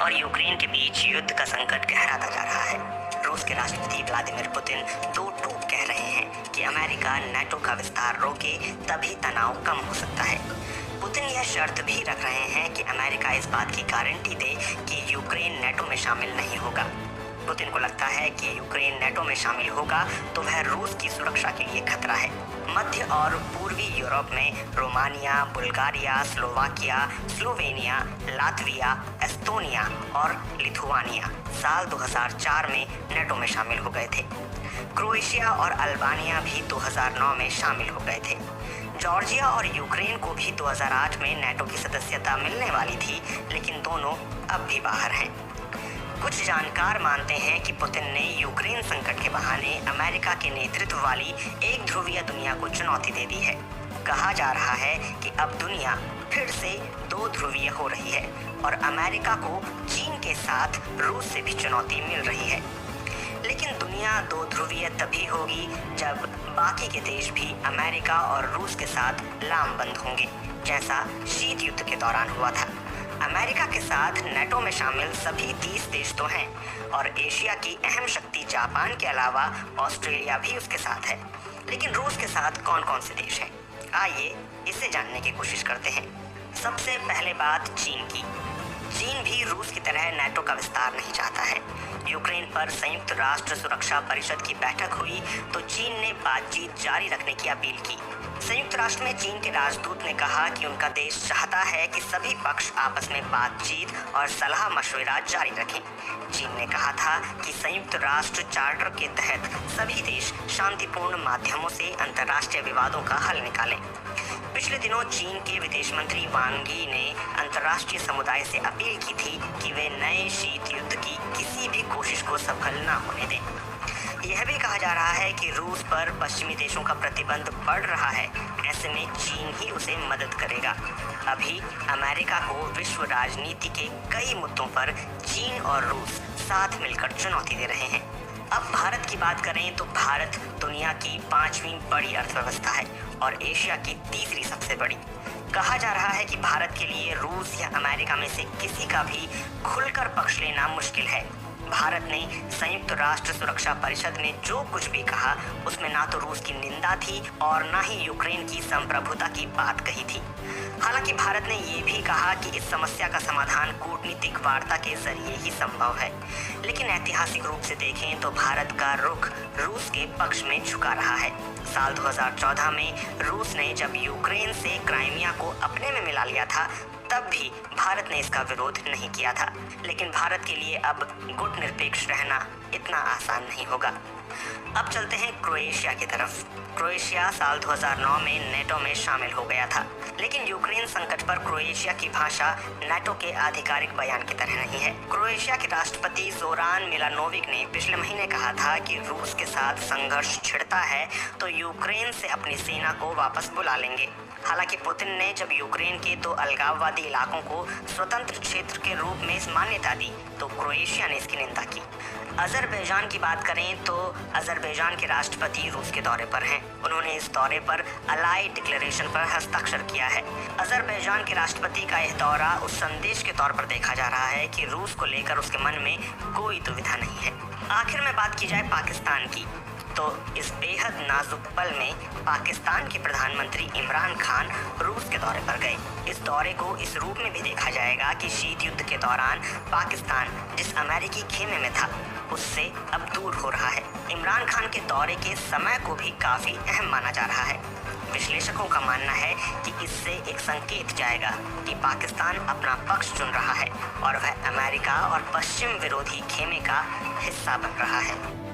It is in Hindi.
और यूक्रेन के बीच युद्ध का संकट गहराता जा रहा है। रूस के राष्ट्रपति व्लादिमीर पुतिन दो टूक कह रहे हैं कि अमेरिका नाटो का विस्तार रोके तभी तनाव कम हो सकता है। पुतिन यह शर्त भी रख रहे हैं कि अमेरिका इस बात की गारंटी दे कि यूक्रेन नाटो में शामिल नहीं होगा। पुतिन को लगता है कि यूक्रेन नाटो में शामिल होगा तो वह रूस की सुरक्षा के लिए खतरा है। मध्य और पूर्वी यूरोप में Romania, Bulgaria, Slovakia, Slovenia, Latvia, Estonia और लिथुआनिया साल 2004 में नाटो में शामिल हो गए थे। क्रोएशिया और अल्बानिया भी 2009 में शामिल हो गए थे। जॉर्जिया और यूक्रेन को भी 2008 में नाटो की सदस्यता मिलने वाली थी, लेकिन दोनों अब भी बाहर हैं। कुछ जानकार मानते हैं कि पुतिन ने यूक्रेन संकट के बहाने अमेरिका के नेतृत्व वाली एक ध्रुवीय दुनिया को चुनौती दे दी है। कहा जा रहा है कि अब दुनिया फिर से दो ध्रुवीय हो रही है और अमेरिका को चीन के साथ रूस से भी चुनौती मिल रही है। लेकिन दुनिया दो ध्रुवीय तभी होगी जब बाकी के देश भी अमेरिका और रूस के साथ लामबंद होंगे, जैसा शीत युद्ध के दौरान हुआ था। अमेरिका के साथ नाटो में शामिल सभी 30 देश तो हैं और एशिया की अहम शक्ति जापान के अलावा ऑस्ट्रेलिया भी उसके साथ है। लेकिन रूस के साथ कौन कौन से देश हैं? आइए इसे जानने की कोशिश करते हैं। सबसे पहले बात चीन की। चीन भी रूस की तरह नाटो का विस्तार नहीं चाहता है। यूक्रेन पर संयुक्त राष्ट्र सुरक्षा परिषद की बैठक हुई तो चीन ने बातचीत जारी रखने की अपील की। संयुक्त राष्ट्र में चीन के राजदूत ने कहा कि उनका देश चाहता है कि सभी पक्ष आपस में बातचीत और सलाह मशवरा जारी रखें। चीन ने कहा था कि संयुक्त राष्ट्र चार्टर के तहत सभी देश शांतिपूर्ण माध्यमों से अंतर्राष्ट्रीय विवादों का हल निकालें। पिछले दिनों चीन के विदेश मंत्री वांग यी ने अंतर्राष्ट्रीय समुदाय से अपील की थी कि वे नए शीत युद्ध की किसी भी कोशिश को सफल न होने दें। यह भी कहा जा रहा है कि रूस पर पश्चिमी देशों का प्रतिबंध बढ़ रहा है, ऐसे में चीन ही उसे मदद करेगा। अभी अमेरिका को विश्व राजनीति के कई मुद्दों पर चीन और रूस साथ मिलकर चुनौती दे रहे हैं। अब भारत की बात करें तो भारत दुनिया की 5वीं बड़ी अर्थव्यवस्था है और एशिया की तीसरी सबसे बड़ी। कहा जा रहा है कि भारत के लिए रूस या अमेरिका में से किसी का भी खुलकर पक्ष लेना मुश्किल है। भारत ने संयुक्त राष्ट्र सुरक्षा परिषद में जो कुछ भी कहा उसमें ना तो रूस की निंदा थी और ना ही यूक्रेन की संप्रभुता की बात कही थी। हालांकि भारत ने ये भी कहा कि इस समस्या का समाधान कूटनीतिक वार्ता के जरिए ही संभव है। लेकिन ऐतिहासिक रूप से देखें तो भारत का रुख रूस के पक्ष में झुका रहा है। साल 2014 में रूस ने जब यूक्रेन से क्राइमिया को अपने में मिला लिया था तब भी भारत ने इसका विरोध नहीं किया था। लेकिन भारत के लिए अब गुटनिरपेक्ष रहना इतना आसान नहीं होगा। अब चलते हैं क्रोएशिया की तरफ। क्रोएशिया साल 2009 में नाटो में शामिल हो गया था, लेकिन यूक्रेन संकट पर क्रोएशिया की भाषा नाटो के आधिकारिक बयान की तरह नहीं है। क्रोएशिया के राष्ट्रपति जोरान मिलानोविक ने पिछले महीने कहा था कि रूस के साथ संघर्ष छिड़ता है तो यूक्रेन से अपनी सेना को वापस बुला लेंगे। हालांकि पुतिन ने जब यूक्रेन के 2 अलगाववादी इलाकों को स्वतंत्र क्षेत्र के रूप में मान्यता दी तो क्रोएशिया ने इसकी निंदा की। अजरबैजान की बात करें तो अजरबैजान के राष्ट्रपति रूस के दौरे पर हैं। उन्होंने इस दौरे पर अलाई डिक्लेरेशन पर हस्ताक्षर किया है। अजरबैजान के राष्ट्रपति का यह दौरा उस संदेश के तौर पर देखा जा रहा है कि रूस को लेकर उसके मन में कोई दुविधा नहीं है। आखिर में बात की जाए पाकिस्तान की तो इस बेहद नाजुक पल में पाकिस्तान के प्रधानमंत्री इमरान खान रूस के दौरे पर गए। इस दौरे को इस रूप में भी देखा जाएगा कि शीत युद्ध के दौरान पाकिस्तान जिस अमेरिकी खेमे में था उससे अब दूर हो रहा है। इमरान खान के दौरे के समय को भी काफ़ी अहम माना जा रहा है। विश्लेषकों का मानना है कि इससे एक संकेत जाएगा कि पाकिस्तान अपना पक्ष चुन रहा है और वह अमेरिका और पश्चिम विरोधी खेमे का हिस्सा बन रहा है।